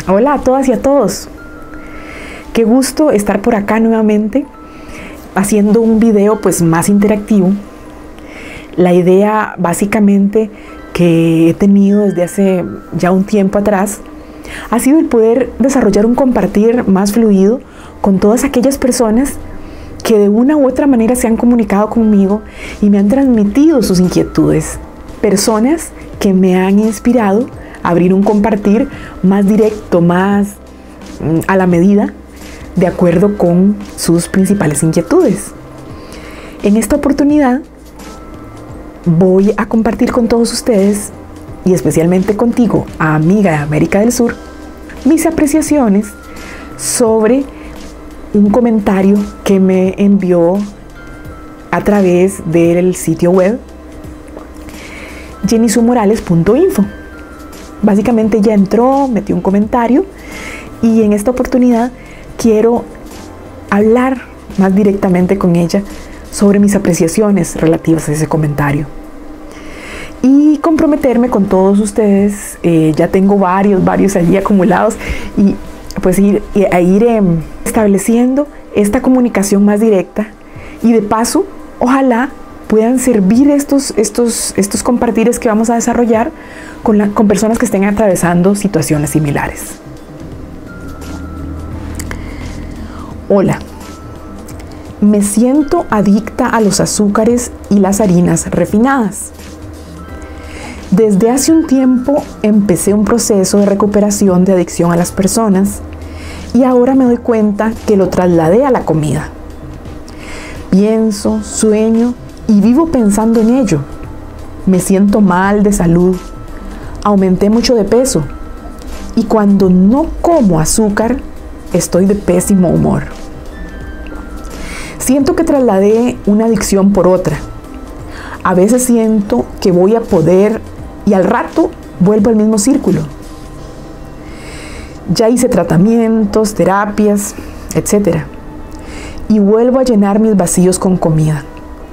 Hola a todas y a todos. Qué gusto estar por acá nuevamente haciendo un video pues más interactivo. La idea básicamente que he tenido desde hace ya un tiempo atrás ha sido el poder desarrollar un compartir más fluido con todas aquellas personas que de una u otra manera se han comunicado conmigo y me han transmitido sus inquietudes. Personas que me han inspirado a abrir un compartir más directo, más a la medida, de acuerdo con sus principales inquietudes. En esta oportunidad voy a compartir con todos ustedes, y especialmente contigo, amiga de América del Sur, mis apreciaciones sobre un comentario que me envió a través del sitio web jennisumorales.info. Básicamente ella entró, metió un comentario y en esta oportunidad quiero hablar más directamente con ella sobre mis apreciaciones relativas a ese comentario y comprometerme con todos ustedes. Ya tengo varios allí acumulados y pues ir estableciendo esta comunicación más directa y de paso ojalá puedan servir estos compartires que vamos a desarrollar con personas que estén atravesando situaciones similares. Hola, me siento adicta a los azúcares y las harinas refinadas. Desde hace un tiempo empecé un proceso de recuperación de adicción a las personas y ahora me doy cuenta que lo trasladé a la comida. Pienso, sueño y vivo pensando en ello. Me siento mal de salud, aumenté mucho de peso y cuando no como azúcar estoy de pésimo humor. Siento que trasladé una adicción por otra. A veces siento que voy a poder y al rato vuelvo al mismo círculo. Ya hice tratamientos, terapias, etc. Y vuelvo a llenar mis vacíos con comida,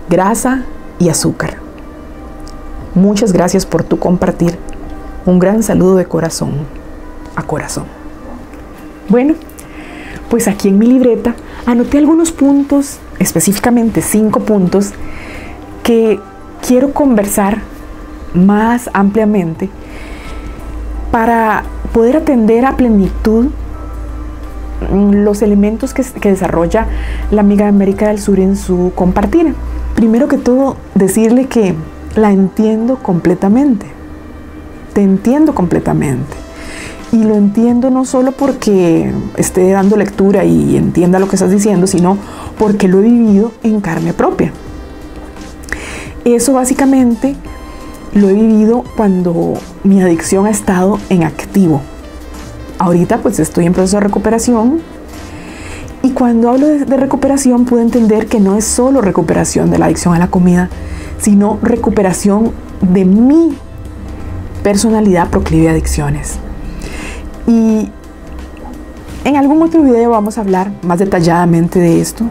grasa y azúcar. Muchas gracias por tu compartir. Un gran saludo de corazón a corazón. Bueno, pues aquí en mi libreta anoté algunos puntos, específicamente 5 puntos, que quiero conversar más ampliamente para poder atender a plenitud los elementos que desarrolla la amiga de América del Sur en su compartir. Primero que todo, decirle que la entiendo completamente. Te entiendo completamente. Y lo entiendo no solo porque esté dando lectura y entienda lo que estás diciendo, sino porque lo he vivido en carne propia. Eso básicamente lo he vivido cuando mi adicción ha estado en activo. Ahorita pues estoy en proceso de recuperación y cuando hablo de recuperación pude entender que no es solo recuperación de la adicción a la comida, sino recuperación de mi personalidad proclive a adicciones. Y en algún otro video vamos a hablar más detalladamente de esto.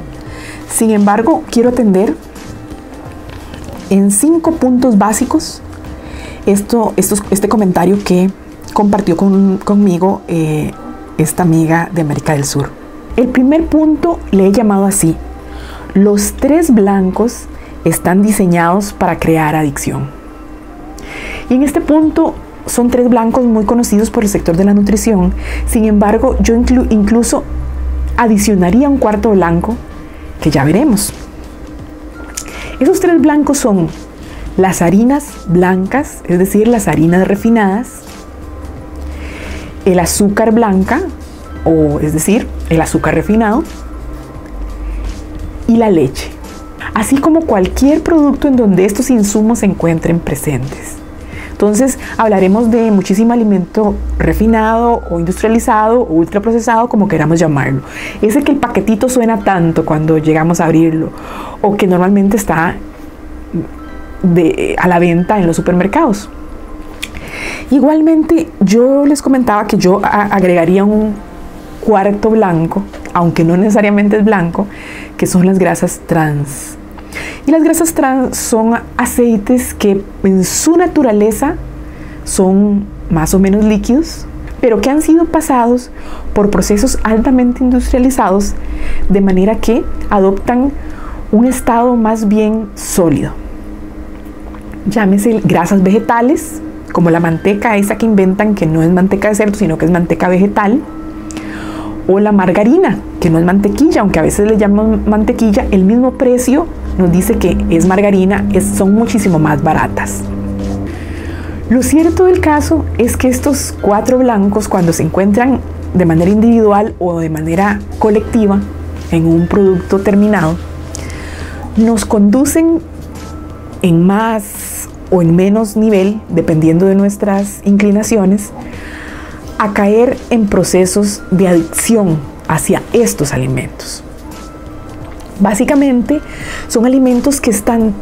Sin embargo, quiero atender en 5 puntos básicos este comentario que compartió conmigo esta amiga de América del Sur. El primer punto le he llamado así: los 3 blancos están diseñados para crear adicción. Y en este punto son 3 blancos muy conocidos por el sector de la nutrición. Sin embargo, yo incluso adicionaría un 4º blanco que ya veremos. Esos 3 blancos son las harinas blancas, es decir, las harinas refinadas, el azúcar blanca, o es decir, el azúcar refinado, y la leche, así como cualquier producto en donde estos insumos se encuentren presentes. Entonces hablaremos de muchísimo alimento refinado o industrializado o ultraprocesado, como queramos llamarlo. Ese que el paquetito suena tanto cuando llegamos a abrirlo o que normalmente está a la venta en los supermercados. Igualmente yo les comentaba que yo agregaría un 4º blanco, aunque no necesariamente es blanco, que son las grasas trans. Y las grasas trans son aceites que en su naturaleza son más o menos líquidos, pero que han sido pasados por procesos altamente industrializados, de manera que adoptan un estado más bien sólido. Llámese grasas vegetales, como la manteca esa que inventan, que no es manteca de cerdo, sino que es manteca vegetal, o la margarina, que no es mantequilla, aunque a veces le llaman mantequilla, el mismo precio nos dice que es margarina, son muchísimo más baratas. Lo cierto del caso es que estos 4 blancos, cuando se encuentran de manera individual o de manera colectiva en un producto terminado, nos conducen en más o en menos nivel, dependiendo de nuestras inclinaciones, a caer en procesos de adicción hacia estos alimentos. Básicamente son alimentos que están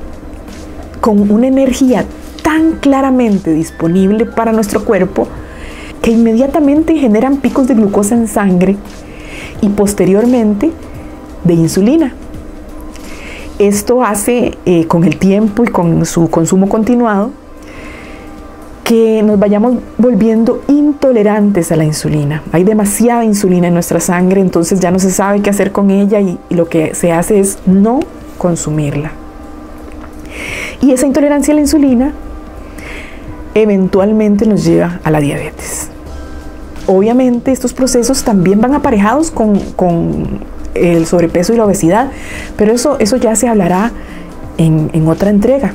con una energía tan claramente disponible para nuestro cuerpo que inmediatamente generan picos de glucosa en sangre y posteriormente de insulina. Esto hace con el tiempo y con su consumo continuado que nos vayamos volviendo intolerantes a la insulina. Hay demasiada insulina en nuestra sangre, entonces ya no se sabe qué hacer con ella y lo que se hace es no consumirla. Y esa intolerancia a la insulina eventualmente nos lleva a la diabetes. Obviamente estos procesos también van aparejados con el sobrepeso y la obesidad, pero eso ya se hablará en otra entrega.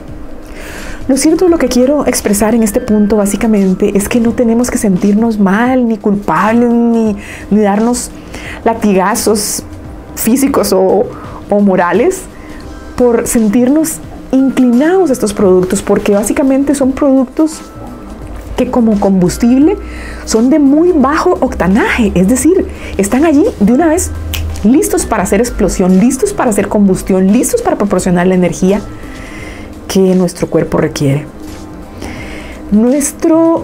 Lo cierto, lo que quiero expresar en este punto básicamente es que no tenemos que sentirnos mal, ni culpables, ni darnos latigazos físicos o morales por sentirnos inclinados a estos productos, porque básicamente son productos que como combustible son de muy bajo octanaje, es decir, están allí de una vez listos para hacer explosión, listos para hacer combustión, listos para proporcionar la energía que nuestro cuerpo requiere. Nuestro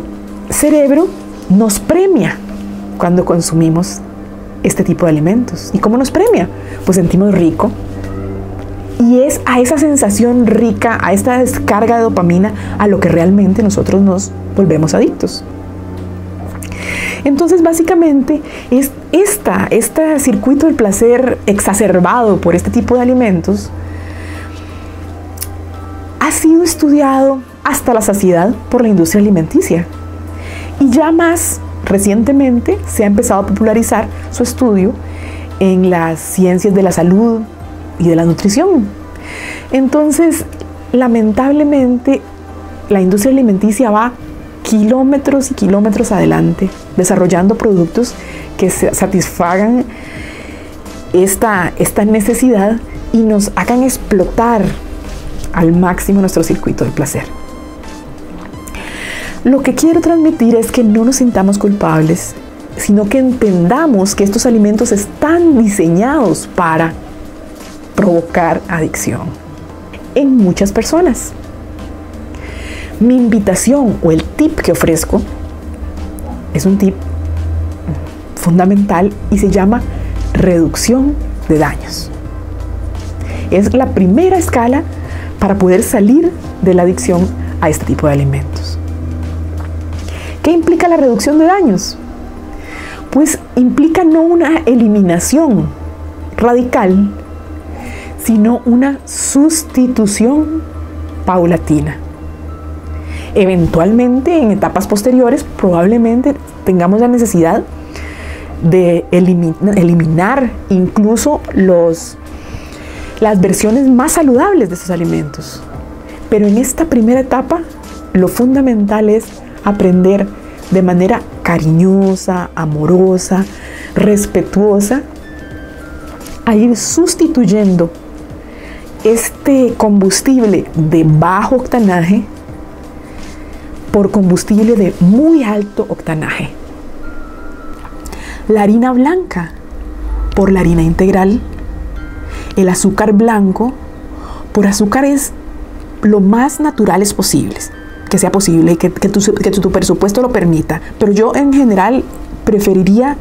cerebro nos premia cuando consumimos este tipo de alimentos. ¿Y cómo nos premia? Pues sentimos rico. Y es a esa sensación rica, a esta descarga de dopamina, a lo que realmente nosotros nos volvemos adictos. Entonces, básicamente, es este circuito del placer exacerbado por este tipo de alimentos ha sido estudiado hasta la saciedad por la industria alimenticia. Y ya más recientemente se ha empezado a popularizar su estudio en las ciencias de la salud y de la nutrición. Entonces, lamentablemente, la industria alimenticia va kilómetros y kilómetros adelante, desarrollando productos que satisfagan esta necesidad y nos hagan explotar al máximo nuestro circuito del placer. Lo que quiero transmitir es que no nos sintamos culpables, sino que entendamos que estos alimentos están diseñados para provocar adicción en muchas personas. Mi invitación o el tip que ofrezco es un tip fundamental y se llama reducción de daños. Es la primera escala para poder salir de la adicción a este tipo de alimentos. ¿Qué implica la reducción de daños? Pues implica no una eliminación radical, sino una sustitución paulatina. Eventualmente, en etapas posteriores, probablemente tengamos la necesidad de eliminar incluso las versiones más saludables de estos alimentos. Pero en esta primera etapa, lo fundamental es aprender de manera cariñosa, amorosa, respetuosa, a ir sustituyendo este combustible de bajo octanaje por combustible de muy alto octanaje. La harina blanca por la harina integral, el azúcar blanco por azúcares lo más naturales posibles, que sea posible y que tu presupuesto lo permita. Pero yo en general preferiría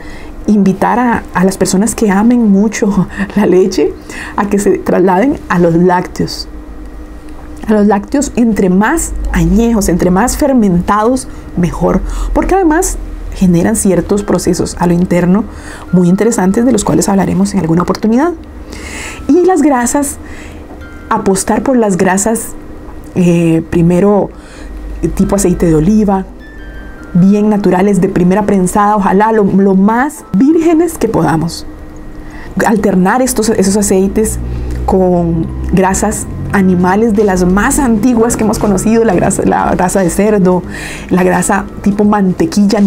invitar a las personas que amen mucho la leche a que se trasladen a los lácteos. A los lácteos, entre más añejos, entre más fermentados, mejor. Porque además generan ciertos procesos a lo interno muy interesantes, de los cuales hablaremos en alguna oportunidad. Y las grasas, apostar por las grasas, primero tipo aceite de oliva, bien naturales, de primera prensada, ojalá lo más vírgenes que podamos. Alternar esos aceites con grasas animales de las más antiguas que hemos conocido, la grasa de cerdo, la grasa tipo mantequilla,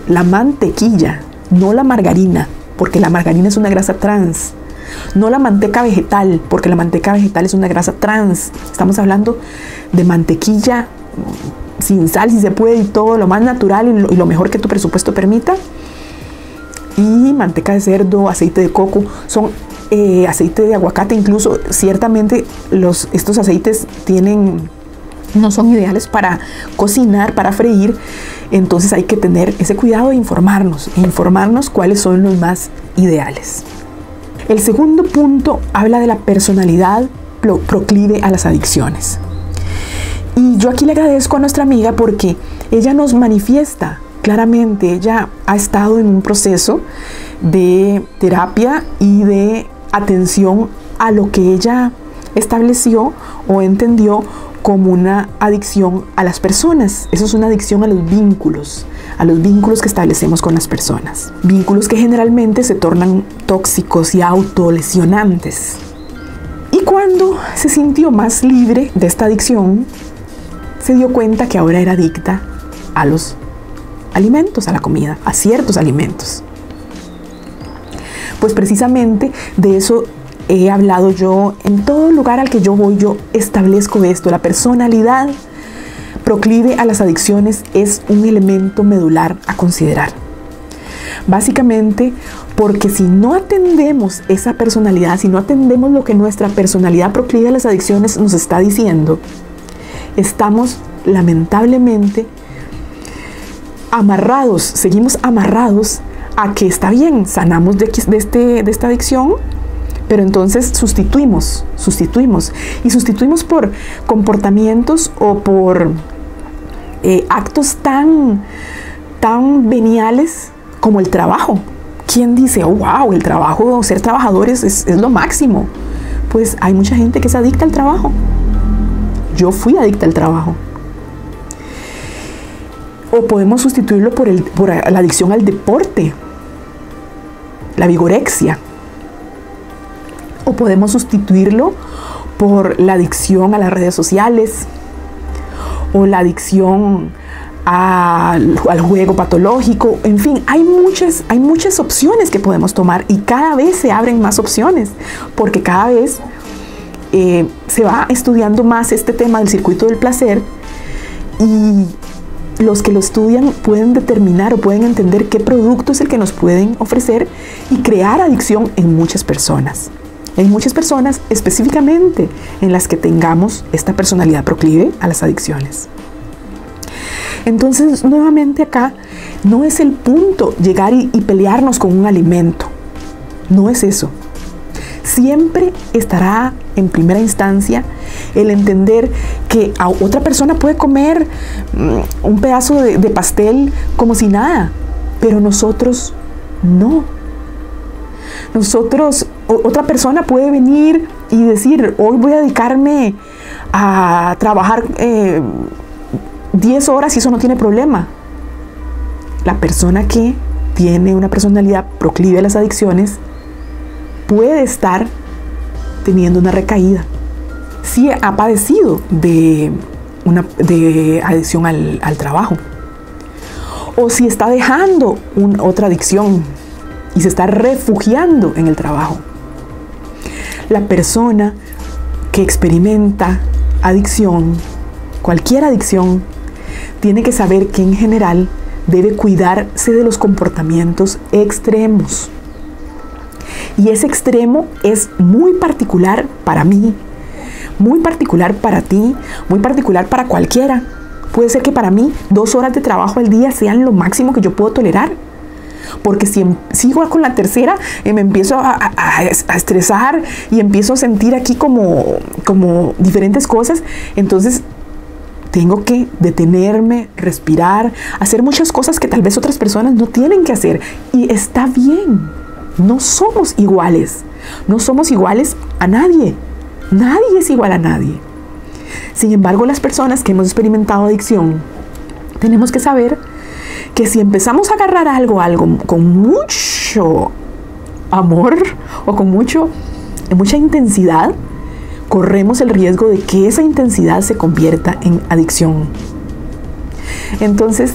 la mantequilla, no la margarina, porque la margarina es una grasa trans, no la manteca vegetal, porque la manteca vegetal es una grasa trans. Estamos hablando de mantequilla sin sal, si se puede, y todo lo más natural y lo mejor que tu presupuesto permita. Y manteca de cerdo, aceite de coco, aceite de aguacate, incluso ciertamente estos aceites no son ideales para cocinar, para freír. Entonces hay que tener ese cuidado de informarnos cuáles son los más ideales. El segundo punto habla de la personalidad proclive a las adicciones. Y yo aquí le agradezco a nuestra amiga porque ella nos manifiesta claramente, ella ha estado en un proceso de terapia y de atención a lo que ella estableció o entendió como una adicción a las personas. Eso es una adicción a los vínculos que establecemos con las personas. Vínculos que generalmente se tornan tóxicos y autolesionantes. Y cuando se sintió más libre de esta adicción, se dio cuenta que ahora era adicta a los alimentos, a la comida, a ciertos alimentos. Pues precisamente de eso he hablado yo. En todo lugar al que yo voy, yo establezco esto. La personalidad proclive a las adicciones es un elemento medular a considerar. Básicamente porque si no atendemos esa personalidad, si no atendemos lo que nuestra personalidad proclive a las adicciones nos está diciendo, estamos lamentablemente seguimos amarrados a que está bien, sanamos de esta adicción, pero entonces sustituimos por comportamientos o por actos tan veniales como el trabajo. ¿Quién dice, oh, wow, el trabajo, ser trabajadores es lo máximo? Pues hay mucha gente que es adicta al trabajo. Yo fui adicta al trabajo. O podemos sustituirlo por la adicción al deporte, la vigorexia. O podemos sustituirlo por la adicción a las redes sociales o la adicción al juego patológico. En fin, hay muchas opciones que podemos tomar y cada vez se abren más opciones porque cada vez se va estudiando más este tema del circuito del placer y los que lo estudian pueden determinar o pueden entender qué producto es el que nos pueden ofrecer y crear adicción en muchas personas. En muchas personas específicamente en las que tengamos esta personalidad proclive a las adicciones. Entonces, nuevamente acá, no es el punto llegar y pelearnos con un alimento. No es eso. Siempre estará en primera instancia el entender que a otra persona puede comer un pedazo de pastel como si nada, pero nosotros no. Otra persona puede venir y decir, hoy voy a dedicarme a trabajar 10 horas y eso no tiene problema. La persona que tiene una personalidad proclive a las adicciones puede estar teniendo una recaída. Si ha padecido de adicción al trabajo, o si está dejando otra adicción y se está refugiando en el trabajo. La persona que experimenta adicción, cualquier adicción, tiene que saber que en general debe cuidarse de los comportamientos extremos. Y ese extremo es muy particular para mí, muy particular para ti, muy particular para cualquiera. Puede ser que para mí 2 horas de trabajo al día sean lo máximo que yo puedo tolerar. Porque si sigo con la tercera, me empiezo a estresar y empiezo a sentir aquí como diferentes cosas. Entonces Tengo que detenerme, respirar, hacer muchas cosas que tal vez otras personas no tienen que hacer. Y está bien. No somos iguales. No somos iguales a nadie. Nadie es igual a nadie. Sin embargo, las personas que hemos experimentado adicción, tenemos que saber que si empezamos a agarrar algo con mucho amor o con mucha intensidad, corremos el riesgo de que esa intensidad se convierta en adicción. Entonces,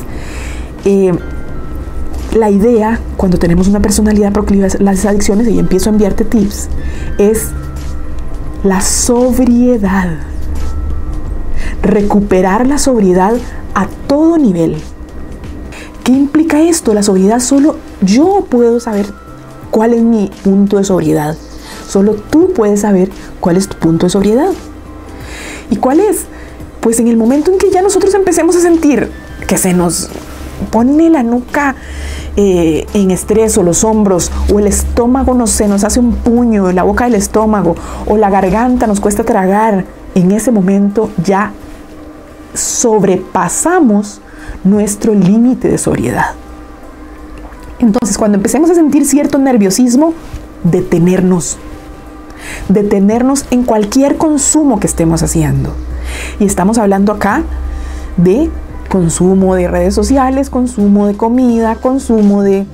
la idea, cuando tenemos una personalidad proclive a las adicciones, y empiezo a enviarte tips, es la sobriedad. Recuperar la sobriedad a todo nivel. ¿Qué implica esto? La sobriedad, solo yo puedo saber cuál es mi punto de sobriedad. Solo tú puedes saber cuál es tu punto de sobriedad. ¿Y cuál es? Pues en el momento en que ya nosotros empecemos a sentir que se nos pone la nuca en estrés, o los hombros, o el estómago se nos hace un puño en la boca del estómago, o la garganta nos cuesta tragar, en ese momento ya sobrepasamos nuestro límite de sobriedad. Entonces, cuando empecemos a sentir cierto nerviosismo, detenernos en cualquier consumo que estemos haciendo. Y estamos hablando acá de consumo de redes sociales, consumo de comida, consumo de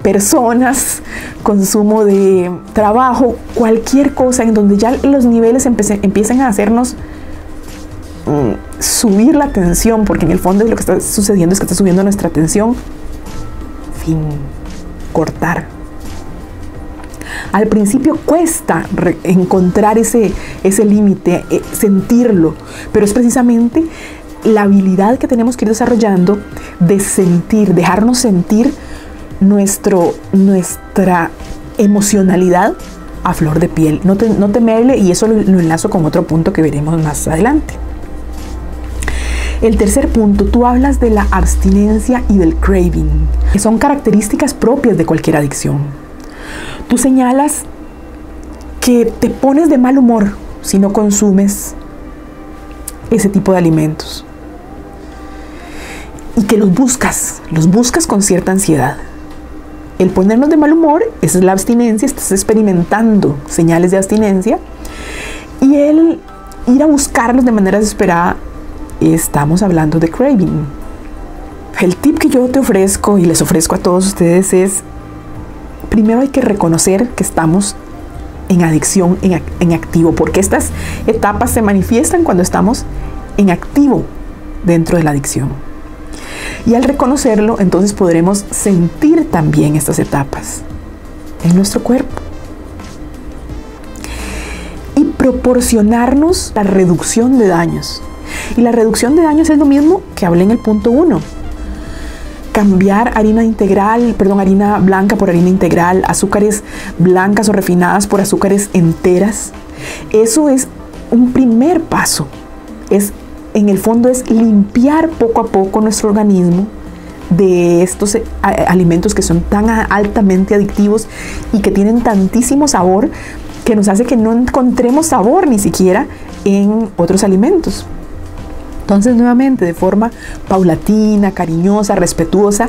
personas, consumo de trabajo, cualquier cosa en donde ya los niveles empiezan a hacernos subir la tensión, porque en el fondo lo que está sucediendo es que está subiendo nuestra tensión. Fin, cortar. Al principio cuesta encontrar ese límite, sentirlo, pero es precisamente la habilidad que tenemos que ir desarrollando de sentir, dejarnos sentir nuestra emocionalidad a flor de piel, no temerle, y eso lo enlazo con otro punto que veremos más adelante. El tercer punto, tú hablas de la abstinencia y del craving, que son características propias de cualquier adicción. Tú señalas que te pones de mal humor si no consumes ese tipo de alimentos, y que los buscas con cierta ansiedad. El ponernos de mal humor, esa es la abstinencia, estás experimentando señales de abstinencia, y el ir a buscarlos de manera desesperada, estamos hablando de craving. El tip que yo te ofrezco y les ofrezco a todos ustedes es: primero hay que reconocer que estamos en adicción, en activo, porque estas etapas se manifiestan cuando estamos en activo dentro de la adicción. Y al reconocerlo, entonces podremos sentir también estas etapas en nuestro cuerpo y proporcionarnos la reducción de daños. Y la reducción de daños es lo mismo que hablé en el punto 1. Cambiar harina blanca por harina integral, azúcares blancas o refinadas por azúcares enteras. Eso es un primer paso. En el fondo es limpiar poco a poco nuestro organismo de estos alimentos que son tan altamente adictivos y que tienen tantísimo sabor que nos hace que no encontremos sabor ni siquiera en otros alimentos. Entonces, nuevamente, de forma paulatina, cariñosa, respetuosa,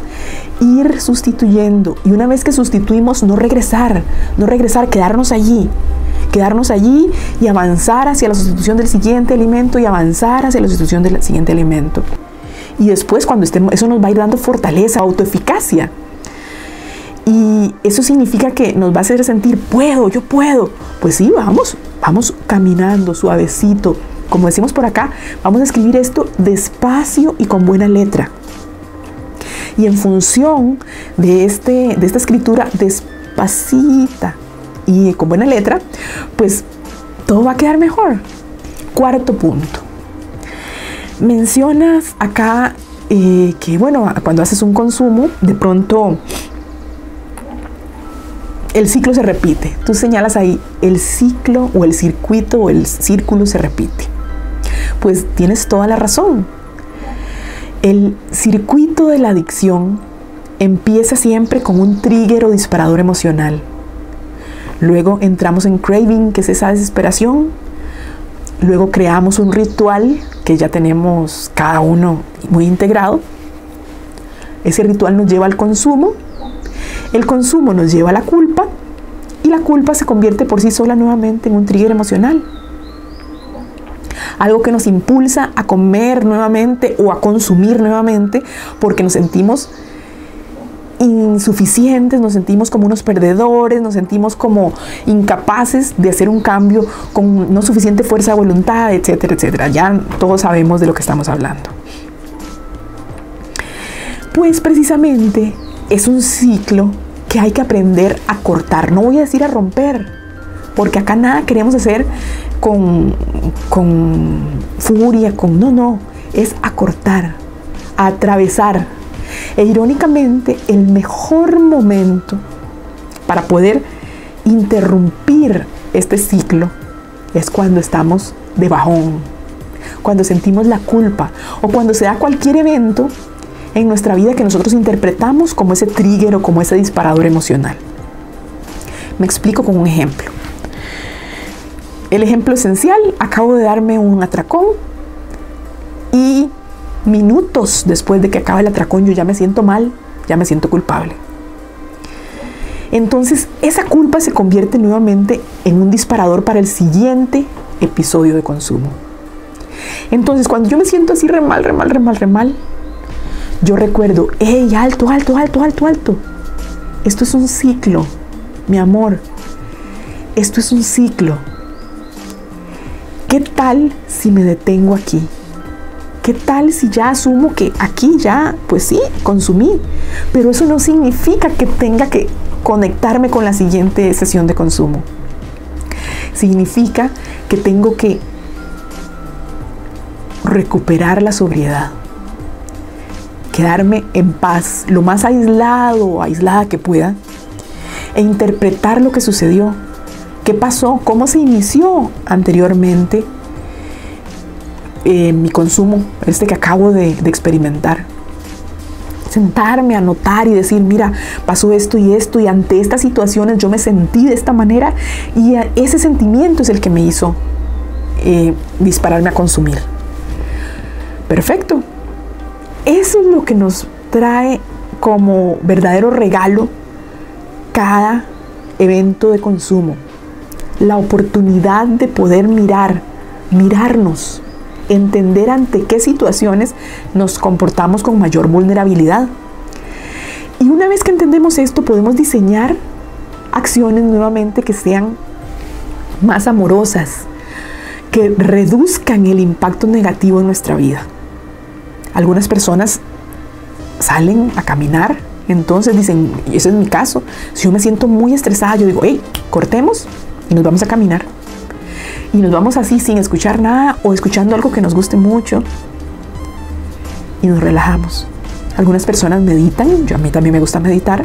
ir sustituyendo. Y una vez que sustituimos, no regresar, quedarnos allí y avanzar hacia la sustitución del siguiente alimento y avanzar hacia la sustitución del siguiente alimento. Y después, cuando estemos, eso nos va a ir dando fortaleza, autoeficacia. Y eso significa que nos va a hacer sentir, yo puedo. Pues sí, vamos caminando suavecito. Como decimos por acá, vamos a escribir esto despacio y con buena letra. Y en función de esta escritura despacita y con buena letra, pues todo va a quedar mejor. Cuarto punto. Mencionas acá que, cuando haces un consumo, de pronto el ciclo se repite. Tú señalas ahí, el ciclo o el circuito o el círculo se repite. Pues tienes toda la razón. El circuito de la adicción empieza siempre con un trigger o disparador emocional. Luego entramos en craving, que es esa desesperación. Luego creamos un ritual que ya tenemos cada uno muy integrado. Ese ritual nos lleva al consumo. El consumo nos lleva a la culpa. Y la culpa se convierte por sí sola nuevamente en un trigger emocional. Algo que nos impulsa a comer nuevamente o a consumir nuevamente porque nos sentimos insuficientes, nos sentimos como unos perdedores, nos sentimos como incapaces de hacer un cambio con no suficiente fuerza de voluntad, etcétera, etcétera. Ya todos sabemos de lo que estamos hablando. Pues precisamente es un ciclo que hay que aprender a cortar. No voy a decir a romper, porque acá nada queremos hacer con furia, no, es a cortar, a atravesar. E irónicamente, el mejor momento para poder interrumpir este ciclo es cuando estamos de bajón, cuando sentimos la culpa o cuando se da cualquier evento en nuestra vida que nosotros interpretamos como ese trigger o como ese disparador emocional. Me explico con un ejemplo. El ejemplo esencial: acabo de darme un atracón y minutos después de que acabe el atracón yo ya me siento mal, ya me siento culpable. Entonces esa culpa se convierte nuevamente en un disparador para el siguiente episodio de consumo. Entonces cuando yo me siento así re mal, yo recuerdo: ¡hey, alto! Esto es un ciclo, mi amor. Esto es un ciclo. ¿Qué tal si me detengo aquí? ¿Qué tal si ya asumo que aquí ya, pues sí, consumí? Pero eso no significa que tenga que conectarme con la siguiente sesión de consumo. Significa que tengo que recuperar la sobriedad. Quedarme en paz, lo más aislado o aislada que pueda, e interpretar lo que sucedió. ¿Qué pasó? ¿Cómo se inició anteriormente mi consumo, que acabo de experimentar? Sentarme a anotar y decir: mira, pasó esto y esto, y ante estas situaciones yo me sentí de esta manera, y ese sentimiento es el que me hizo dispararme a consumir. Perfecto. Eso es lo que nos trae como verdadero regalo cada evento de consumo. La oportunidad de poder mirarnos, entender ante qué situaciones nos comportamos con mayor vulnerabilidad. Y una vez que entendemos esto, podemos diseñar acciones nuevamente que sean más amorosas, que reduzcan el impacto negativo en nuestra vida. Algunas personas salen a caminar, entonces dicen, y ese es mi caso, si yo me siento muy estresada, yo digo: hey, cortemos y nos vamos a caminar. Y nos vamos así sin escuchar nada o escuchando algo que nos guste mucho y nos relajamos. Algunas personas meditan, a mí también me gusta meditar,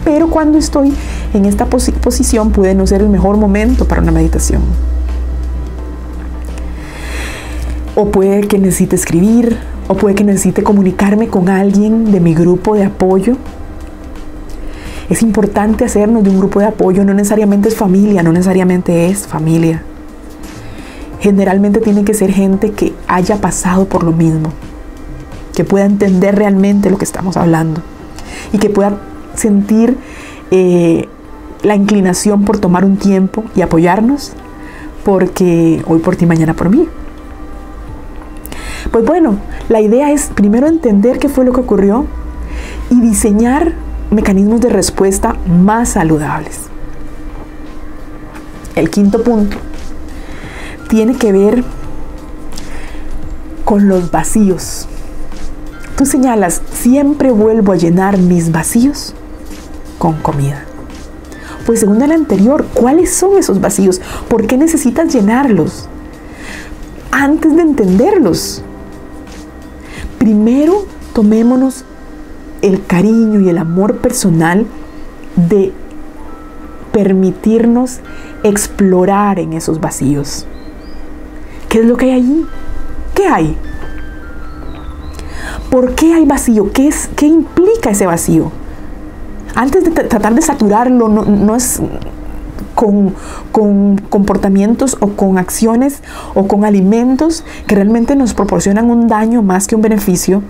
pero cuando estoy en esta posición puede no ser el mejor momento para una meditación. O puede que necesite escribir, o puede que necesite comunicarme con alguien de mi grupo de apoyo. Es importante hacernos de un grupo de apoyo, no necesariamente es familia, no necesariamente es familia. Generalmente tiene que ser gente que haya pasado por lo mismo, que pueda entender realmente lo que estamos hablando y que pueda sentir la inclinación por tomar un tiempo y apoyarnos, porque hoy por ti, mañana por mí. Pues bueno, la idea es primero entender qué fue lo que ocurrió y diseñar mecanismos de respuesta más saludables. El quinto punto tiene que ver con los vacíos. Tú señalas: siempre vuelvo a llenar mis vacíos con comida. Pues según el anterior, ¿cuáles son esos vacíos? ¿Por qué necesitas llenarlos? Antes de entenderlos, primero tomémonos el cariño y el amor personal de permitirnos explorar en esos vacíos. ¿Qué es lo que hay allí? ¿Qué hay? ¿Por qué hay vacío? ¿Qué implica ese vacío? Antes de tratar de saturarlo, no es con comportamientos o con acciones o con alimentos que realmente nos proporcionan un daño más que un beneficio,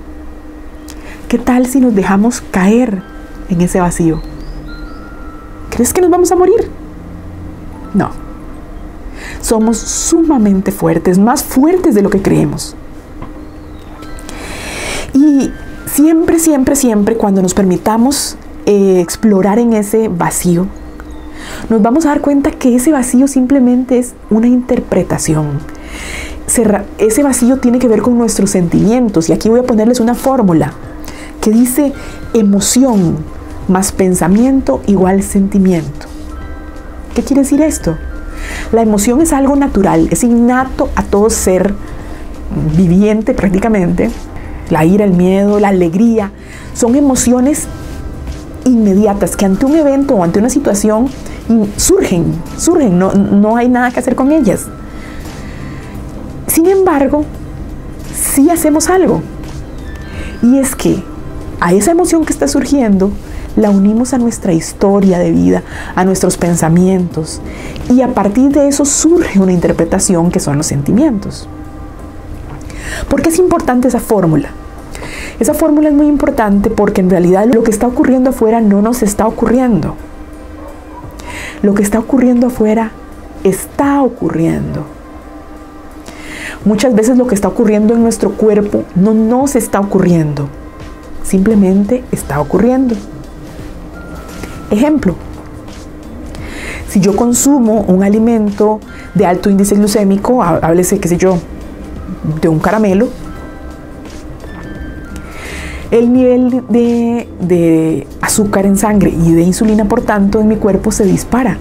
¿qué tal si nos dejamos caer en ese vacío? ¿Crees que nos vamos a morir? No. Somos sumamente fuertes, más fuertes de lo que creemos. Y siempre cuando nos permitamos explorar en ese vacío, nos vamos a dar cuenta que ese vacío simplemente es una interpretación. Ese vacío tiene que ver con nuestros sentimientos, y aquí voy a ponerles una fórmula que dice emoción más pensamiento igual sentimiento. ¿Qué quiere decir esto? La emoción es algo natural, es innato a todo ser viviente prácticamente. La ira, el miedo, la alegría, son emociones inmediatas que ante un evento o ante una situación surgen, no hay nada que hacer con ellas. Sin embargo, sí hacemos algo, y es que a esa emoción que está surgiendo la unimos a nuestra historia de vida, a nuestros pensamientos, y a partir de eso surge una interpretación que son los sentimientos. ¿Por qué es importante esa fórmula? Esa fórmula es muy importante porque en realidad lo que está ocurriendo afuera no nos está ocurriendo. Lo que está ocurriendo afuera está ocurriendo. Muchas veces lo que está ocurriendo en nuestro cuerpo no nos está ocurriendo. Simplemente está ocurriendo. Ejemplo. Si yo consumo un alimento de alto índice glucémico, háblese, qué sé yo, de un caramelo, el nivel de azúcar en sangre y de insulina, por tanto, en mi cuerpo se dispara.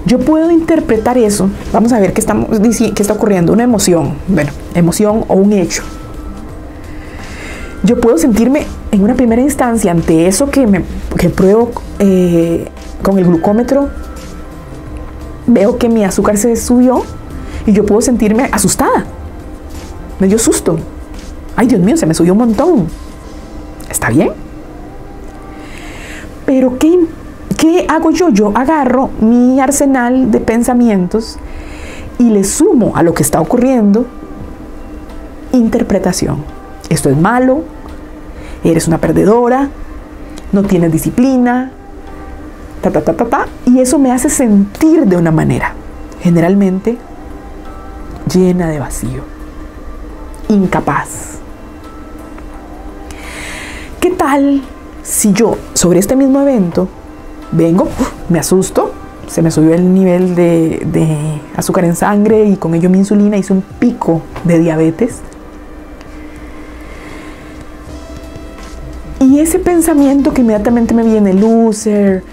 Yo puedo interpretar eso. Vamos a ver qué está ocurriendo. Una emoción, emoción o un hecho. Yo puedo sentirme en una primera instancia ante eso que pruebo con el glucómetro. Veo que mi azúcar se subió y yo puedo sentirme asustada. Me dio susto. Ay, Dios mío, se me subió un montón. ¿Está bien? Pero ¿qué hago yo? Yo agarro mi arsenal de pensamientos y le sumo a lo que está ocurriendo interpretación. Esto es malo, eres una perdedora, no tienes disciplina, y eso me hace sentir de una manera, generalmente llena de vacío, incapaz. ¿Qué tal si yo sobre este mismo evento vengo, me asusto, se me subió el nivel de azúcar en sangre y con ello mi insulina, hice un pico de diabetes? Y ese pensamiento que inmediatamente me viene, loser,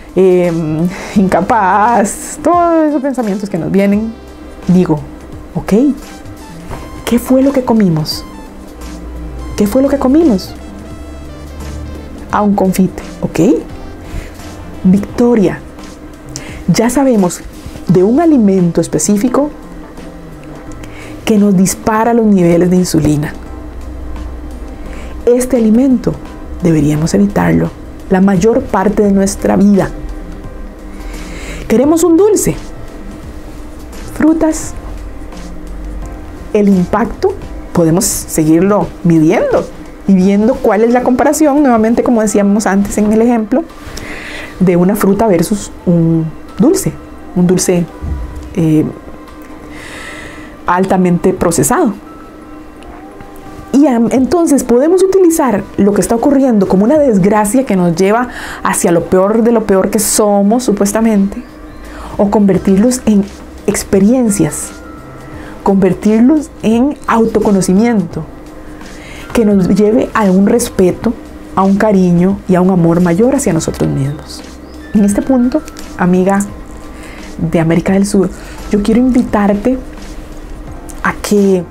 incapaz, todos esos pensamientos que nos vienen, digo, ok, ¿qué fue lo que comimos? ¿Qué fue lo que comimos? A un confite, ok. Victoria. Ya sabemos de un alimento específico que nos dispara los niveles de insulina. Este alimento deberíamos evitarlo la mayor parte de nuestra vida. ¿Queremos un dulce? Frutas. El impacto podemos seguirlo midiendo y viendo cuál es la comparación, nuevamente como decíamos antes en el ejemplo, de una fruta versus un dulce altamente procesado. Y entonces podemos utilizar lo que está ocurriendo como una desgracia que nos lleva hacia lo peor de lo peor que somos supuestamente, o convertirlos en experiencias, convertirlos en autoconocimiento que nos lleve a un respeto, a un cariño y a un amor mayor hacia nosotros mismos. En este punto, amiga de América del Sur, yo quiero invitarte a que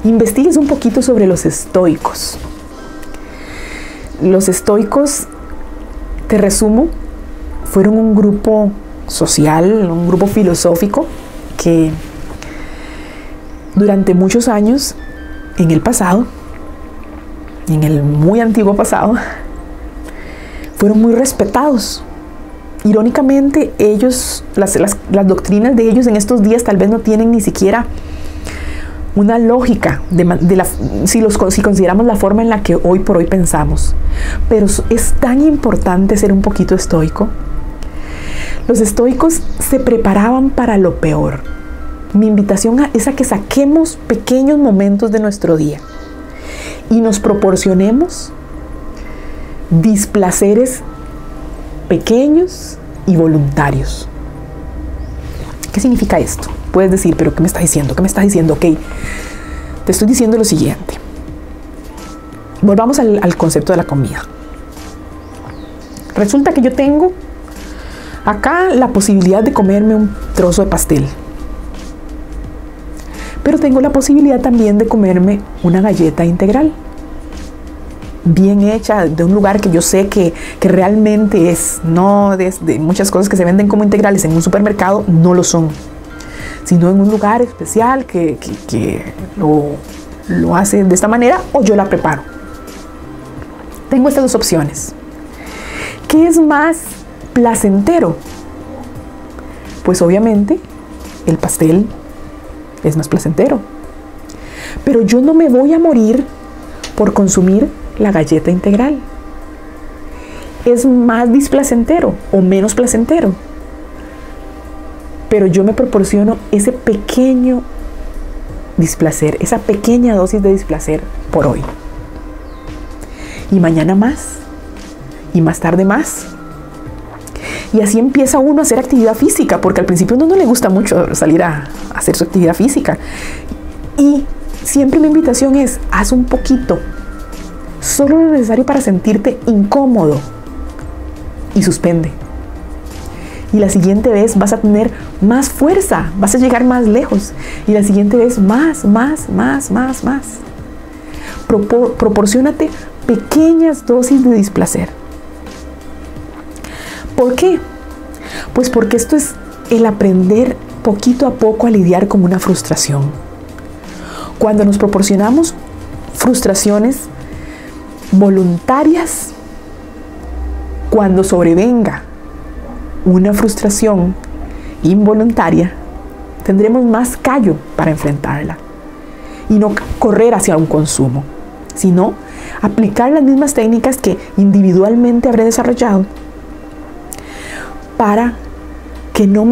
investigues un poquito sobre los estoicos. Los estoicos, te resumo, fueron un grupo social, un grupo filosófico que durante muchos años en el pasado, en el muy antiguo pasado, fueron muy respetados irónicamente, ellos, las doctrinas de ellos en estos días tal vez no tienen ni siquiera una lógica si consideramos la forma en la que hoy por hoy pensamos. Pero es tan importante ser un poquito estoico. Los estoicos se preparaban para lo peor. Mi invitación es a que saquemos pequeños momentos de nuestro día y nos proporcionemos displaceres pequeños y voluntarios. ¿Qué significa esto? Puedes decir, pero ¿qué me está diciendo? ¿Qué me está diciendo? Ok, te estoy diciendo lo siguiente. Volvamos al concepto de la comida. Resulta que yo tengo acá la posibilidad de comerme un trozo de pastel. Pero tengo la posibilidad también de comerme una galleta integral, bien hecha, de un lugar que yo sé que realmente es, no de muchas cosas que se venden como integrales en un supermercado, no lo son, sino en un lugar especial que lo hace de esta manera, o yo la preparo. Tengo estas dos opciones. ¿Qué es más placentero? Pues obviamente el pastel es más placentero. Pero yo no me voy a morir por consumir la galleta integral. Es más displacentero o menos placentero. Pero yo me proporciono ese pequeño displacer, esa pequeña dosis de displacer por hoy. Y mañana más. Y más tarde más. Y así empieza uno a hacer actividad física, porque al principio a uno no le gusta mucho salir a hacer su actividad física. Y siempre mi invitación es, haz un poquito, solo lo necesario para sentirte incómodo, y suspende. Y la siguiente vez vas a tener más fuerza, vas a llegar más lejos. Y la siguiente vez más. Proporciónate pequeñas dosis de displacer. ¿Por qué? Pues porque esto es el aprender poquito a poco a lidiar con una frustración. Cuando nos proporcionamos frustraciones voluntarias, cuando sobrevenga una frustración involuntaria, tendremos más callo para enfrentarla y no correr hacia un consumo, sino aplicar las mismas técnicas que individualmente habré desarrollado para que no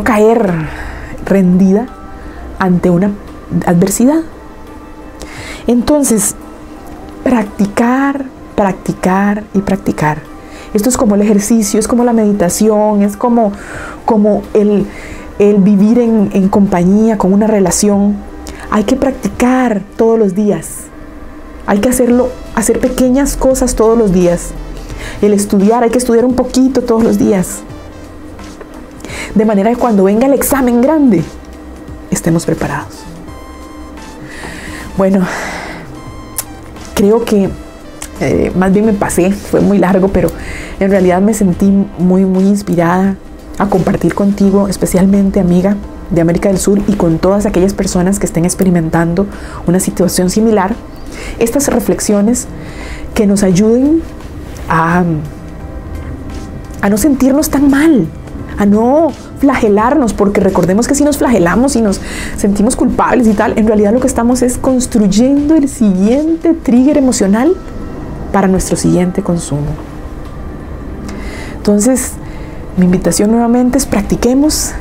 caer rendida ante una adversidad. Entonces, practicar. Esto es como el ejercicio, es como la meditación, es como el vivir en compañía, con una relación. Hay que practicar todos los días. Hay que hacer pequeñas cosas todos los días. El estudiar, hay que estudiar un poquito todos los días. De manera que cuando venga el examen grande, estemos preparados. Bueno, creo que más bien me pasé, fue muy largo, pero en realidad me sentí muy inspirada a compartir contigo, especialmente amiga de América del Sur, y con todas aquellas personas que estén experimentando una situación similar, estas reflexiones que nos ayuden a no sentirnos tan mal, a no flagelarnos, porque recordemos que si nos flagelamos y nos sentimos culpables y tal, en realidad lo que estamos es construyendo el siguiente trigger emocional para nuestro siguiente consumo. Entonces, mi invitación nuevamente es practiquemos,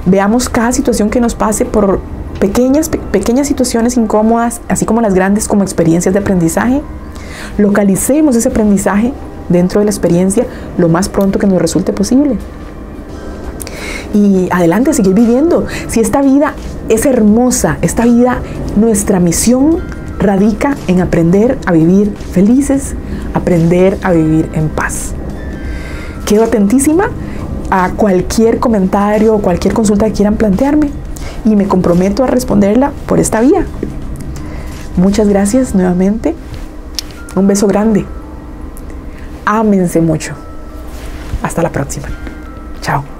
veamos cada situación que nos pase por pequeñas situaciones incómodas, así como las grandes, como experiencias de aprendizaje. Localicemos ese aprendizaje dentro de la experiencia lo más pronto que nos resulte posible. Y adelante, a seguir viviendo. Si esta vida es hermosa, esta vida, nuestra misión radica en aprender a vivir felices, aprender a vivir en paz. Quedo atentísima a cualquier comentario o cualquier consulta que quieran plantearme y me comprometo a responderla por esta vía. Muchas gracias nuevamente. Un beso grande. Ámense mucho. Hasta la próxima. Chao.